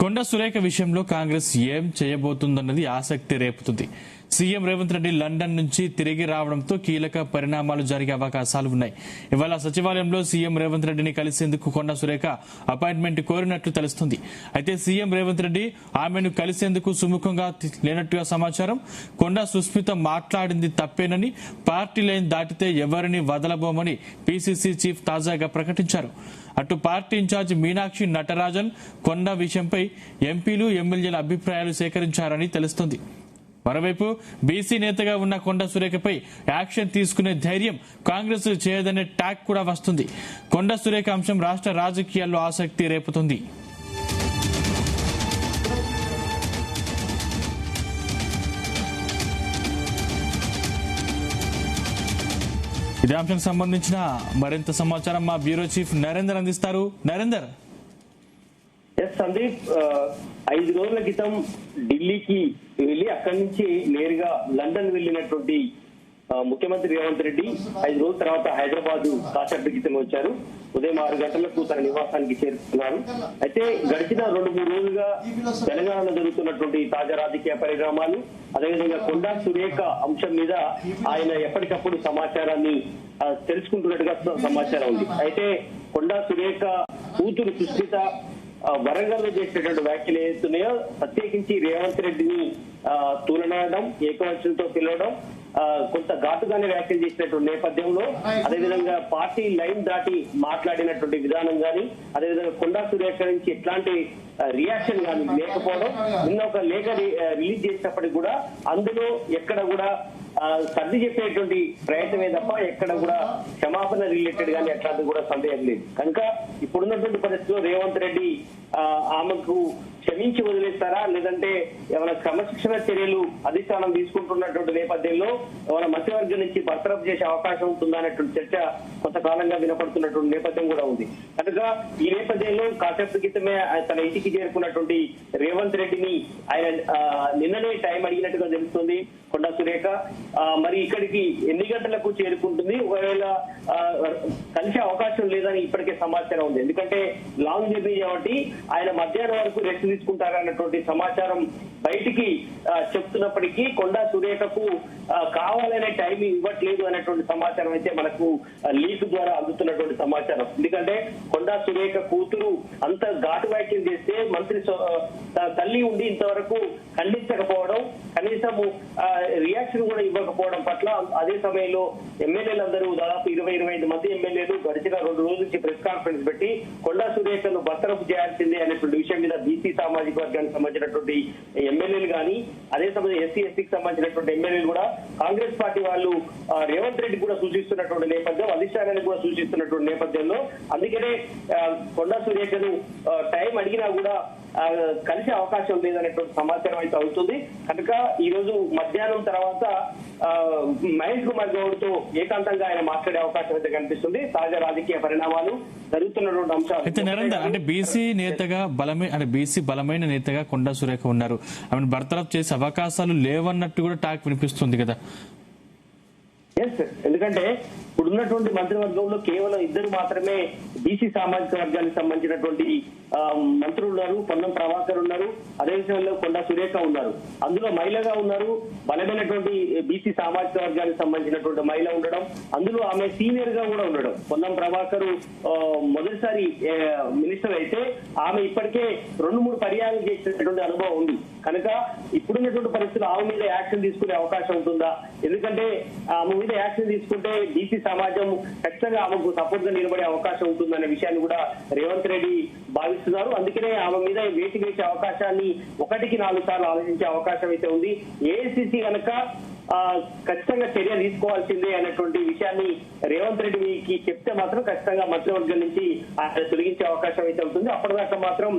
కొండ సురేఖ విషయంలో కాంగ్రెస్ ఏం చేయబోతుందన్నది ఆసక్తి రేపుతుంది. సీఎం రేవంత్ రెడ్డి లండన్ నుంచి తిరిగి రావడంతో కీలక పరిణామాలు జరిగే అవకాశాలు ఉన్నాయి. ఇవాళ సచివాలయంలో సీఎం రేవంత్ రెడ్డిని కలిసేందుకు కొండ సురేఖ అపాయింట్మెంట్ కోరినట్లు తెలుస్తుంది. అయితే సీఎం రేవంత్ రెడ్డి ఆమెను కలిసేందుకు సుముఖంగా లేనట్టుగా సమాచారం. కొండ సుస్మిత మాట్లాడింది తప్పేనని, పార్టీ లైన్ దాటితే ఎవరిని వదలబోమని పీసీసీ చీఫ్ తాజాగా ప్రకటించారు. అటు పార్టీ ఇన్ఛార్జ్ మీనాక్షి నటరాజన్ కొండ విషయంపై ఎంపీలు ఎమ్మెల్యేల అభిప్రాయాలు సేకరించారని తెలుస్తోంది. మరోవైపు బీసీ నేతగా ఉన్న కొండ సురేఖపై యాక్షన్ తీసుకునే ధైర్యం కాంగ్రెస్ చేయదనే టాక్ కూడా వస్తుంది. కొండ సురేఖ అంశం రాష్ట్ర రాజకీయాల్లో ఆసక్తి రేపుతుంది. ఇదే అంశానికి సంబంధించిన మరింత సమాచారం మా బ్యూరో చీఫ్ నరేందర్ అందిస్తారు. నరేందర్. సందీప్, 5 రోజుల క్రితం ఢిల్లీకి వెళ్లి అక్కడి నుంచి నేరుగా లండన్ వెళ్లినటువంటి ముఖ్యమంత్రి రేవంత్ రెడ్డి 5 రోజుల తర్వాత హైదరాబాద్ కాసేపటి క్రితం వచ్చారు. ఉదయం 6 గంటలకు తన నివాసానికి చేరుకున్నారు. అయితే గడిచిన 2-3 రోజులుగా తెలంగాణలో జరుగుతున్నటువంటి తాజా రాజకీయ పరిణామాలు, అదేవిధంగా కొండా సురేఖ అంశం మీద ఆయన ఎప్పటికప్పుడు సమాచారాన్ని తెలుసుకుంటున్నట్టుగా సమాచారం ఉంది. అయితే కొండా సురేఖ కూతురు సుస్మిత వరంగల్ లో చేసినటువంటి వ్యాఖ్యలు ఏదైతున్నాయో, ప్రత్యేకించి రేవంత్ రెడ్డిని తూలనాడడం, ఏకవచనంతో పిలవడం, కొంత ఘాటుగానే వ్యాఖ్యలు చేసినటువంటి నేపథ్యంలో, అదేవిధంగా పార్టీ లైన్ దాటి మాట్లాడినటువంటి విధానం గాని, అదేవిధంగా కొండా సురేఖ నుంచి ఎట్లాంటి రియాక్షన్ గాని లేకపోవడం, నిన్న ఒక లేఖ రిలీజ్ చేసినప్పటికీ కూడా అందులో ఎక్కడ కూడా సర్ది చెప్పేటువంటి ప్రయత్నమే తప్ప ఎక్కడ కూడా క్షమాపణ రిలేటెడ్ గానీ అట్లాంటిది కూడా సందేహం లేదు. కనుక ఇప్పుడున్నటువంటి పరిస్థితిలో రేవంత్ రెడ్డి ఆమెకు క్షమించి వదిలేస్తారా, లేదంటే ఏమైనా క్రమశిక్షణ చర్యలు అధిష్టానం తీసుకుంటున్నటువంటి నేపథ్యంలో ఏమైనా మంత్రివర్గం నుంచి బర్తరఫ్ చేసే అవకాశం ఉంటుందా అనేటువంటి చర్చ కొంతకాలంగా వినపడుతున్నటువంటి నేపథ్యం కూడా ఉంది. కనుక ఈ నేపథ్యంలో కాసేపటి క్రితమే తన ఇంటికి చేరుకున్నటువంటి రేవంత్ రెడ్డిని ఆయన నిన్ననే టైం అడిగినట్టుగా తెలుస్తుంది కొండా సురేఖ. మరి ఇక్కడికి ఎన్ని గంటలకు చేరుకుంటుంది, ఒకవేళ కలిసే అవకాశం లేదని ఇప్పటికే సమాచారం ఉంది. ఎందుకంటే లాంగ్ జర్నీ కాబట్టి ఆయన మధ్యాహ్నం వరకు రెస్ట్ తీసుకుంటారన్నటువంటి సమాచారం బయటికి చెప్తున్నప్పటికీ కొండా సురేఖకు కావాలనే టైం ఇవ్వట్లేదు అనేటువంటి సమాచారం అయితే మనకు లీక్ ద్వారా అందుతున్నటువంటి సమాచారం. ఎందుకంటే కొండా సురేఖ కూతురు అంత ఘాటు వ్యాఖ్యలు చేస్తే మంత్రి తల్లి ఉండి ఇంతవరకు ఖండించకపోవడం, కనీసం రియాక్షన్ కూడా ఇవ్వకపోవడం పట్ల, అదే సమయంలో ఎమ్మెల్యేలందరూ దాదాపు 20-25 మంది ఎమ్మెల్యేలు గడిచిన 2 రోజుల నుంచి ప్రెస్ కాన్ఫరెన్స్ పెట్టి కొండా సురేఖను బర్తరఫ్ చేయాల్సిందే అనేటువంటి విషయం మీద బీసీ సామాజిక వర్గానికి సంబంధించినటువంటి ఎమ్మెల్యేలు కానీ, అదే సమయంలో ఎస్సీకి సంబంధించినటువంటి ఎమ్మెల్యేలు కూడా కాంగ్రెస్ పార్టీ వాళ్ళు రేవంత్ రెడ్డి కూడా సూచిస్తున్నటువంటి నేపథ్యం, అధిష్టానానికి కూడా సూచిస్తున్నటువంటి నేపథ్యంలో అందుకనే కొండా సురేఖను టైం అడిగినా కూడా కలిసే అవకాశం లేదనేటువంటి సమాచారం అయితే అవుతుంది. కనుక ఈ రోజు మధ్యాహ్నం తర్వాత మహేష్ కుమార్ గౌడ్ తో ఏకాంతంగా ఆయన మాట్లాడే అవకాశం అయితే కనిపిస్తుంది. తాజా రాజకీయ పరిణామాలు జరుగుతున్నటువంటి అంశాలు అయితే నరేందర్, అంటే బీసీ నేతగా బలమైన నేతగా కొండా సురేఖ ఉన్నారు, ఆమెను బర్తరఫ్ చేసే అవకాశాలు లేవన్నట్టు కూడా టాక్ వినిపిస్తుంది కదా. ఎందుకంటే ఇప్పుడున్నటువంటి మంత్రివర్గంలో కేవలం 2 మాత్రమే బీసీ సామాజిక వర్గానికి సంబంధించినటువంటి మంత్రులు ఉన్నారు. పొన్నం ప్రభాకర్ ఉన్నారు, అదే విషయంలో కొండా సురేఖ ఉన్నారు. అందులో మహిళగా ఉన్నారు, బలమైనటువంటి బీసీ సామాజిక వర్గానికి సంబంధించినటువంటి మహిళ ఉండడం, అందులో ఆమె సీనియర్ గా కూడా ఉండడం. పొన్నం ప్రభాకర్ మొదటిసారి మినిస్టర్ అయితే ఆమె ఇప్పటికే 2-3 పర్యాయాలు చేసినటువంటి అనుభవం ఉంది. కనుక ఇప్పుడున్నటువంటి పరిస్థితులు ఆమె మీద యాక్షన్ తీసుకునే అవకాశం ఉంటుందా? ఎందుకంటే ఆమె మీద యాక్షన్ తీసుకుంటే బీసీ సమాజం ఖచ్చితంగా ఆమెకు సపోర్ట్ గా నిలబడే అవకాశం ఉంటుందనే విషయాన్ని కూడా రేవంత్ రెడ్డి భావిస్తున్నారు. అందుకనే ఆమె మీద వేసి వేసే అవకాశాన్ని 1-4 సార్లు ఆలోచించే అవకాశం అయితే ఉంది. ఏఐసీసీ కనుక ఖచ్చితంగా చర్య తీసుకోవాల్సిందే అనేటువంటి విషయాన్ని రేవంత్ రెడ్డికి చెప్తే మాత్రం ఖచ్చితంగా మంత్రివర్గం నుంచి ఆయన తొలగించే అవకాశం అయితే ఉంటుంది. అప్పటిదాకా మాత్రం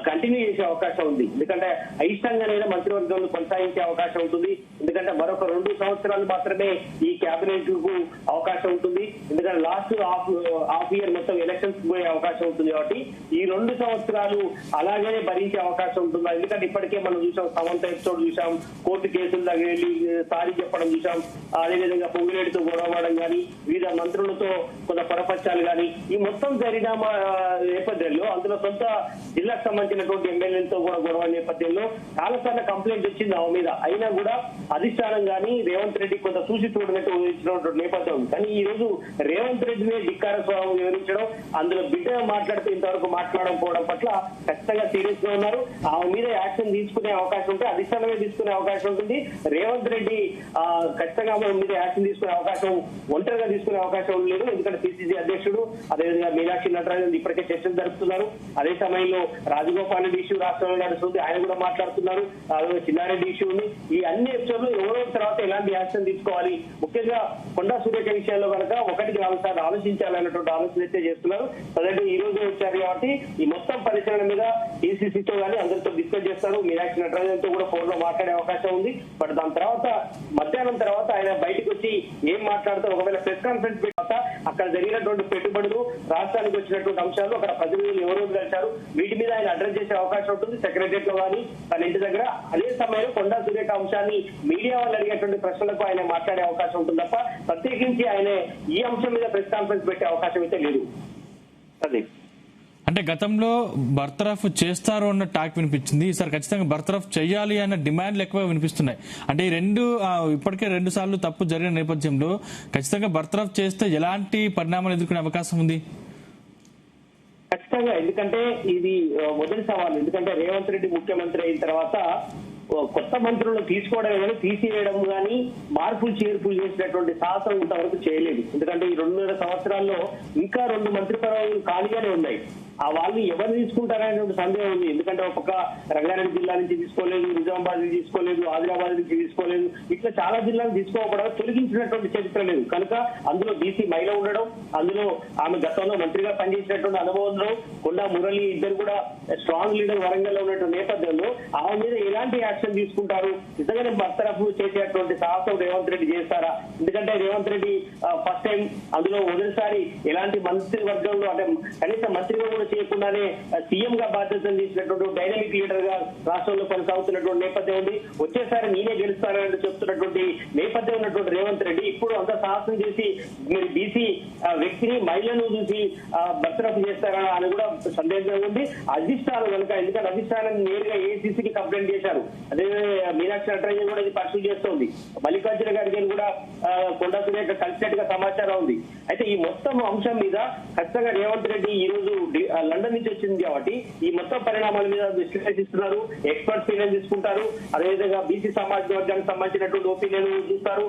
కంటిన్యూ చేసే అవకాశం ఉంది. ఎందుకంటే అయిష్టంగానైనా మంత్రివర్గంలో కొనసాగించే అవకాశం ఉంటుంది. ఎందుకంటే మరొక 2 సంవత్సరాలు మాత్రమే ఈ కేబినెట్ కు అవకాశం ఉంటుంది. ఎందుకంటే లాస్ట్ హాఫ్ ఇయర్ మొత్తం ఎలక్షన్స్ పోయే అవకాశం ఉంటుంది కాబట్టి ఈ 2 సంవత్సరాలు అలాగే భరించే అవకాశం ఉంటుందా? ఎందుకంటే ఇప్పటికే మనం చూసాం, సమంత ఎపిసోడ్ చూసాం, కోర్టు కేసుల దగ్గర వెళ్ళి సారీ చెప్పడం చూసాం, అదేవిధంగా పొంగులేటితో గొడవడం కానీ, వివిధ మంత్రులతో కొంత పొరపచ్చాలు కానీ, ఈ మొత్తం జరిగిన నేపథ్యంలో అందులో సొంత జిల్లాకు సంబంధించినటువంటి ఎమ్మెల్యేలతో కూడా గొడవ నేపథ్యంలో చాలాసార్లు కంప్లైంట్ వచ్చింది ఆమె మీద. అయినా కూడా అధిష్టానం కానీ రేవంత్ రెడ్డి కొంత చూసి చూడనట్టు ఇచ్చినటువంటి నేపథ్యం ఉంది. కానీ ఈ రోజు రేవంత్ రెడ్డిని ధిక్కార స్వభావం వివరించడం, అందులో బిడ్డ మాట్లాడితే ఇంతవరకు మాట్లాడకపోవడం పట్ల ఖచ్చితంగా సీరియస్ గా ఉన్నారు. ఆమె మీద యాక్షన్ తీసుకునే అవకాశం ఉంటే అధిష్టానమే తీసుకునే అవకాశం ఉంటుంది. రేవంత్ రెడ్డి ఖచ్చితంగా ఆమె మీద యాక్షన్ తీసుకునే అవకాశం, ఒంటరిగా తీసుకునే అవకాశం లేదు. ఎందుకంటే పిసిసి అధ్యక్షుడు, అదేవిధంగా మీనాక్షి నటరాజన్ ఇప్పటికే చర్చలు జరుపుతున్నారు. అదే సమయంలో రాజగోపాల్ రెడ్డి ఇష్యూ రాష్ట్రంలో నడుస్తుంది, ఆయన కూడా మాట్లాడుతున్నారు. అదే చిన్నారెడ్డి ఇష్యూ ఉంది. ఈ అన్ని ఇష్యూలు ఎవరో తర్వాత ఎలాంటి యాక్షన్ తీసుకోవాలి, ముఖ్యంగా కొండా సురేఖ విషయాల్లో కనుక 1-4 సార్లు ఆలోచించాలన్నటువంటి ఆలోచన అయితే చేస్తున్నారు. అదంటే ఈ రోజు వచ్చారు కాబట్టి ఈ మొత్తం పరిశీలన మీద ఈసీసీతో కానీ అందరితో డిస్కస్ చేస్తారు. మీనాక్షి నటరాజన్ తో కూడా ఫోన్ లో మాట్లాడే అవకాశం ఉంది. బట్ దాని తర్వాత మధ్యాహ్నం తర్వాత ఆయన బయటకు వచ్చి ఏం మాట్లాడుతూ ఒకవేళ ప్రెస్ కాన్ఫరెన్స్ తర్వాత అక్కడ జరిగినటువంటి పెట్టుబడులు, రాష్ట్రానికి వచ్చినటువంటి అంశాలు, అక్కడ ప్రతినిధులు ఎవరు కలిశారు, వీటి మీద ఆయన అడ్రస్ చేసే అవకాశం ఉంటుంది సెక్రటరియట్ లో కానీ తన ఇంటి దగ్గర. అదే సమయంలో కొండా సురేఖ అంశాన్ని మీడియా వాళ్ళు అడిగేటువంటి ప్రశ్నలకు ఆయన మాట్లాడే అవకాశం ఉంటుంది తప్ప ప్రత్యేకించి ఆయన ఈ అంశం మీద ప్రెస్ కాన్ఫరెన్స్ పెట్టే అవకాశం అయితే లేదు. అదే అంటే గతంలో బర్తరఫ్ చేస్తారు అన్న టాక్ వినిపించింది, ఈసారి ఖచ్చితంగా బర్తరఫ్ చేయాలి అన్న డిమాండ్లు ఎక్కువ వినిపిస్తున్నాయి. అంటే ఈ ఇప్పటికే 2 సార్లు తప్పు జరిగిన నేపథ్యంలో ఖచ్చితంగా బర్తరఫ్ చేస్తే ఎలాంటి పరిణామాలు ఎదుర్కొనే అవకాశం ఉంది? ఖచ్చితంగా, ఎందుకంటే ఇది మొదటి సవాలు. ఎందుకంటే రేవంత్ రెడ్డి ముఖ్యమంత్రి అయిన తర్వాత కొత్త మంత్రులను తీసుకోవడం కానీ, తీసివేయడం కానీ, మార్పులు చేర్పులు చేసినటువంటి సాహసం ఇంతవరకు చేయలేదు. ఎందుకంటే ఈ 2.5 సంవత్సరాల్లో ఇంకా 2 మంత్రి పదవులు ఖాళీగానే ఉన్నాయి. ఆ వాళ్ళు ఎవరు తీసుకుంటారనేటువంటి సందేహం ఉంది. ఎందుకంటే ఒక పక్క రంగారెడ్డి జిల్లా నుంచి తీసుకోలేదు, నిజామాబాద్ నుంచి తీసుకోలేదు, ఆదిలాబాద్ నుంచి తీసుకోలేదు, ఇట్లా చాలా జిల్లాలు తీసుకోకపోవడం, తొలగించినటువంటి చరిత్ర లేదు. కనుక అందులో బీసీ మహిళ ఉండడం, అందులో ఆమె గతంలో మంత్రిగా పనిచేసినటువంటి అనుభవం ఉండడం, కొండా మురళి ఇద్దరు కూడా స్ట్రాంగ్ లీడర్ వరంగల్ లో ఉన్నటువంటి నేపథ్యంలో ఆమె మీద ఎలాంటి యాక్షన్ తీసుకుంటారు, నిజంగానే బర్తరఫ్ చేసేటువంటి సాహసం రేవంత్ రెడ్డి చేస్తారా? ఎందుకంటే రేవంత్ రెడ్డి ఫస్ట్ టైం, అందులో మొదటిసారి ఎలాంటి మంత్రి వర్గంలో అంటే కనీసం మంత్రిగా కూడా చేయకుండానే సీఎం గా బాధ్యతలు తీసినటువంటి డైనమిక్ లీడర్ గా రాష్ట్రంలో కొనసాగుతున్నటువంటి నేపథ్యం ఉంది. వచ్చేసారి నేనే గెలుస్తానని చెప్తున్నటువంటి నేపథ్యం ఉన్నటువంటి రేవంత్ రెడ్డి ఇప్పుడు అంత సాహసం చేసి మీరు బీసీ వ్యక్తిని, మహిళను చూసి బర్తరఫ్ చేస్తారా అని కూడా సందేహం ఉంది. అధిష్టానం కనుక, ఎందుకంటే అధిష్టానం నేరుగా ఏసీసీకి కంప్లైంట్ చేశారు. అదే మీనాక్షి నటరాజన్ కూడా ఇది పర్సూ చేస్తోంది. మల్లికార్జున గారికి కూడా కొండా సురేఖ కలిసినట్టుగా సమాచారం ఉంది. అయితే ఈ మొత్తం అంశం మీద ఖచ్చితంగా రేవంత్ రెడ్డి ఈ రోజు లండన్ నుంచి వచ్చింది కాబట్టి ఈ మొత్తం పరిణామాల మీద విశ్లేషిస్తున్నారు, ఎక్స్పర్ట్ ఒపీనియన్ తీసుకుంటారు. అదేవిధంగా బీసీ సామాజిక వర్గానికి సంబంధించినటువంటి ఒపీనియన్ చూస్తారు.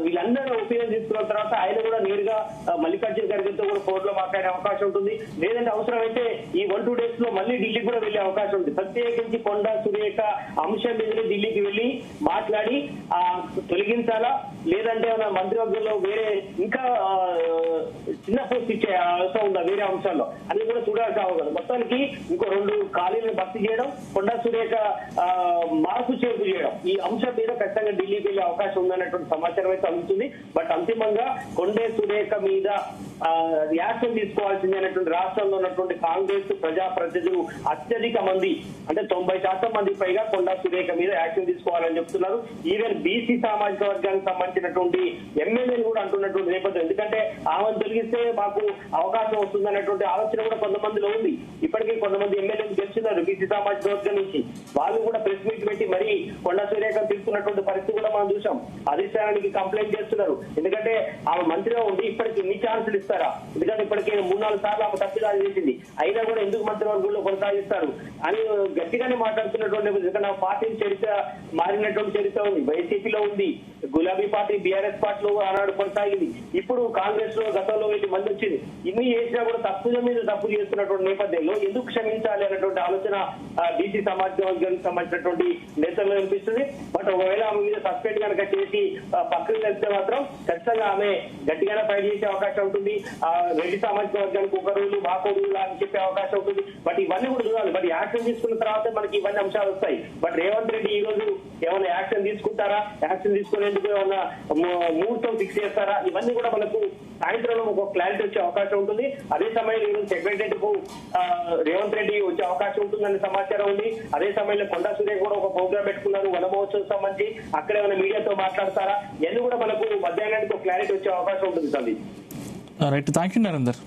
వీళ్ళందరూ ఒపీనియన్ తీసుకున్న తర్వాత ఆయన కూడా నేరుగా మల్లికార్జున గారితో కూడా ఫోన్ లో మాట్లాడే అవకాశం ఉంటుంది. లేదంటే అవసరమైతే ఈ 1-2 డేస్ లో మళ్ళీ ఢిల్లీకి కూడా వెళ్లే అవకాశం ఉంది. ప్రత్యేకించి కొండా సురేఖ అంశం మీద ఢిల్లీకి వెళ్లి మాట్లాడి తొలగించాలా, లేదంటే మంత్రివర్గంలో వేరే ఇంకా చిన్న పోస్ట్ ఇచ్చే అవసరం ఉందా వేరే అంశాల్లో అని కూడా చూడాల్సి అవకాశం. మొత్తానికి ఇంకో 2 ఖాళీలను భర్తీ చేయడం, కొండా సురేఖ మార్పు చేర్పు చేయడం, ఈ అంశం మీద ఖచ్చితంగా ఢిల్లీకి వెళ్లే అవకాశం ఉందన్నటువంటి సమాచారం అయితే అందుతుంది. బట్ అంతిమంగా కొండే సురేఖ మీద యాక్షన్ తీసుకోవాల్సింది అనేటువంటి రాష్ట్రంలో ఉన్నటువంటి కాంగ్రెస్ ప్రజాప్రతినిధులు అత్యధిక మంది, అంటే 90% మంది పైగా కొండా సురేఖ మీద యాక్షన్ తీసుకోవాలని చెప్తున్నారు. ఈవెన్ బీసీ సామాజిక వర్గానికి సంబంధించినటువంటి ఎమ్మెల్యేలు కూడా అంటున్నటువంటి నేపథ్యం. ఎందుకంటే ఆమెను తొలగిస్తే మాకు అవకాశం వస్తుందన్నటువంటి ఆలోచన కూడా కొంతమందిలో ఉంది. ఇప్పటికీ కొంతమంది ఎమ్మెల్యేలు గెలిచినారు బీసీ సామాజిక వర్గం నుంచి. వాళ్ళు కూడా ప్రెస్ మీట్ పెట్టి మరీ కొండా సురేఖ తీసుకున్నటువంటి పరిస్థితి కూడా మనం చూసాం. అధిష్టానానికి కంప్లైంట్ చేస్తున్నారు. ఎందుకంటే ఆమె మంత్రిగా ఉండి ఇప్పటికి ఇన్ని ఛాన్సులు ఇస్తారా? ఎందుకంటే ఇప్పటికే 3-4 సార్లు ఆమె తప్పిదాలు చేసింది, అయినా కూడా ఎందుకు మంత్రివర్గంలో కొనసాగిస్తారు అని గట్టిగానే మాట్లాడుతున్నటువంటి. ఎందుకంటే పార్టీ చరిత్ర మారినటువంటి చరిత్ర ఉంది. వైసీపీలో ఉంది, గులాబీ పార్టీ బీఆర్ఎస్ పార్టీలో ఆనాడు కొనసాగింది, ఇప్పుడు కాంగ్రెస్ లో గతంలో 8 మంది వచ్చింది. ఇన్ని చేసినా కూడా తప్పుల మీద తప్పు చేస్తున్నటువంటి ఉన్నటువంటి నేపథ్యంలో ఎందుకు క్షమించాలి అనేటువంటి ఆలోచన బీసీ సమాజ వర్గానికి సంబంధించినటువంటి నేతల్లో అనిపిస్తుంది. బట్ ఒకవేళ ఆమె మీద సస్పెండ్ కనుక చేసి పక్కకు తెలిస్తే మాత్రం ఖచ్చితంగా ఆమె గట్టిగానే ఫైట్ చేసే అవకాశం ఉంటుంది. రెడ్డి సామాజిక వర్గానికి ఒక రోజు బాకోడులా అని చెప్పే అవకాశం ఉంటుంది. బట్ ఇవన్నీ కూడా చూడాలి. బట్ యాక్షన్ తీసుకున్న తర్వాత మనకి ఇవన్నీ అంశాలు వస్తాయి. బట్ రేవంత్ రెడ్డి ఈ రోజు ఏమైనా యాక్షన్ తీసుకుంటారా, యాక్షన్ తీసుకునేందుకు ఏమైనా ముహూర్తం ఫిక్స్ చేస్తారా, ఇవన్నీ కూడా మనకు సాయంత్రంలో ఒక క్లారిటీ వచ్చే అవకాశం ఉంటుంది. అదే సమయంలో ఈరోజు సెక్రటరియట్ కు రేవంత్ రెడ్డి వచ్చే అవకాశం ఉంటుందనే సమాచారం ఉంది. అదే సమయంలో కొండా సూర్య కూడా ఒక ప్రోగ్రామ్ పెట్టుకున్నారు వన మహోత్సవం సంబంధించి. అక్కడ ఏమైనా మీడియాతో మాట్లాడతారా, ఇవన్నీ కూడా మనకు మధ్యాహ్నానికి ఒక క్లారిటీ వచ్చే అవకాశం ఉంటుంది. Sandeep, right, thank you Narender.